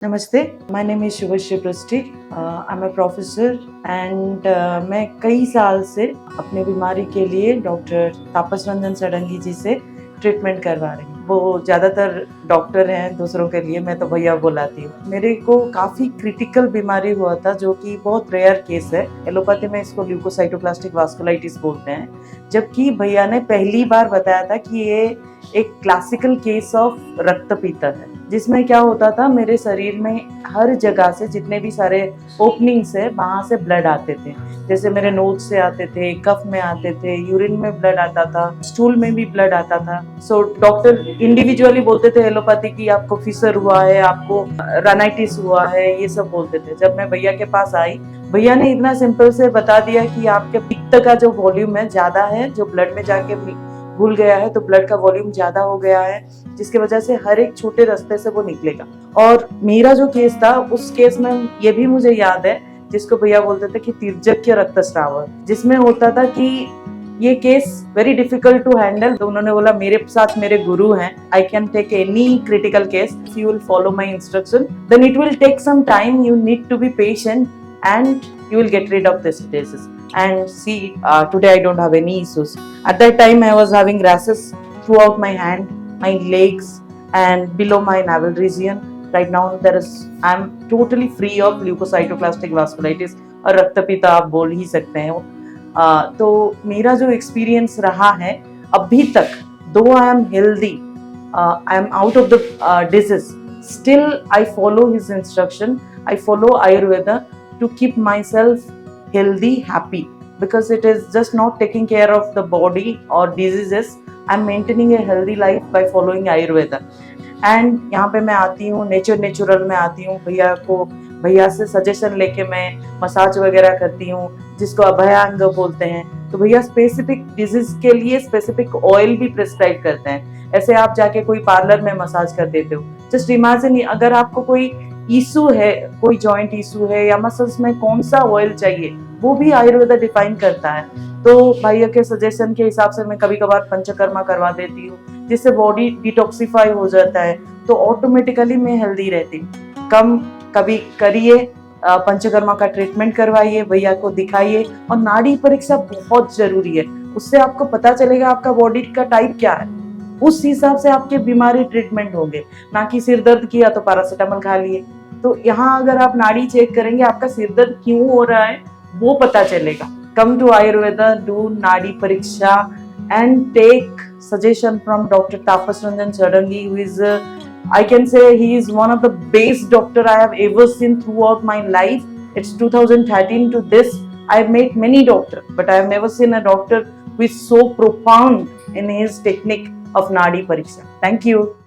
नमस्ते, my name is Shubhashree पृष्टि। I am a professor and मैं कई साल से अपनी बीमारी के लिए डॉक्टर तापस रंजन सडंगी जी से ट्रीटमेंट करवा रही हूँ। वो ज़्यादातर डॉक्टर हैं दूसरों के लिए, मैं तो भैया बुलाती हूँ। मेरे को काफ़ी क्रिटिकल बीमारी हुआ था जो कि बहुत रेयर केस है। एलोपैथी में इसको ल्यूकोसाइटोप्लास्टिक वास्कुलाइटिस बोलते हैं, जबकि भैया ने पहली बार बताया था कि ये एक क्लासिकल केस ऑफ रक्तपीतल है, जिसमें क्या होता था, मेरे शरीर में हर जगह से जितने भी सारे ओपनिंग्स है वहाँ से ब्लड आते थे। जैसे मेरे नोज से आते थे, कफ में आते थे, यूरिन में ब्लड आता था, स्टूल में भी ब्लड आता था। सो डॉक्टर इंडिविजुअली बोलते थे एलोपैथी की आपको फिशर हुआ है, आपको रानाइटिस हुआ है, ये सब बोलते थे। जब मैं भैया के पास आई, भैया ने इतना सिंपल से बता दिया कि आपके पित्त का जो वॉल्यूम है ज्यादा है, जो ब्लड में जाके घुल गया है, तो ब्लड का वॉल्यूम ज्यादा हो गया है, जिसकी वजह से हर एक छोटे रास्ते से वो निकलेगा। और मेरा जो केस था, उस केस में ये भी मुझे याद है, जिसको भैया बोलते थे कि तिर्यक रक्तस्राव, जिसमें होता था कि ये case very difficult to handle. तो उन्होंने बोला मेरे साथ मेरे गुरु हैं, I can take any critical case if you will follow my instruction, then it will take some time, you need to be patient and you will get rid of this disease. And see, today I don't have any issues. At that time I was having rashes throughout my hand, my legs and below my navel region. Right now I'm totally free of leukocytoplastic vasculitis, और रक्तपीता आप बोल ही सकते हैं। तो मेरा जो experience रहा है अभी तक, दो I am healthy, I am out of the disease, still I follow his instruction, I follow Ayurveda to keep myself healthy, happy, because it is just not taking care of the body or diseases. I'm maintaining a healthy life by following Ayurveda. And यहाँ पे मैं आती हूँ natural में आती हूँ, भैया से सजेशन लेके मैं मसाज वगैरह करती हूँ, जिसको अभयांग बोलते हैं। तो भैया स्पेसिफिक डिजीज के लिए स्पेसिफिक ऑयल भी प्रिस्क्राइब करते हैं। ऐसे आप जाके कोई पार्लर में मसाज कर देते हो, जस्ट इमेजिन, अगर आपको कोई इशू है, कोई जॉइंट इशू है या मसल्स में कौन सा ऑयल चाहिए, वो भी आयुर्वेदा डिफाइन करता है। तो भैया के सजेशन के हिसाब से मैं कभी कभार पंचकर्मा करवा देती हूँ, जिससे बॉडी डिटॉक्सिफाई हो जाता है, तो ऑटोमेटिकली मैं हेल्दी रहती हूँ। कभी करिए, पंचकर्मा का ट्रीटमेंट करवाइए, भैया को दिखाइए, और नाड़ी परीक्षा बहुत जरूरी है। उससे आपको पता चलेगा आपका बॉडी का टाइप क्या है, उस हिसाब से आपके बीमारी ट्रीटमेंट होंगे। ना कि सिर दर्द किया तो पैरासिटामोल खा लिए। तो यहाँ अगर आप नाड़ी चेक करेंगे, आपका सिर दर्द क्यों हो रहा है वो पता चलेगा। कम टू आयुर्वेदा, डू नाड़ी परीक्षा and take suggestion from Dr. Tapas Ranjan Sadangi, who is I can say he is one of the best doctor I have ever seen throughout my life. It's 2013 to this. I have met many doctors, but I have never seen a doctor who is so profound in his technique of Nadi Pariksha. Thank you.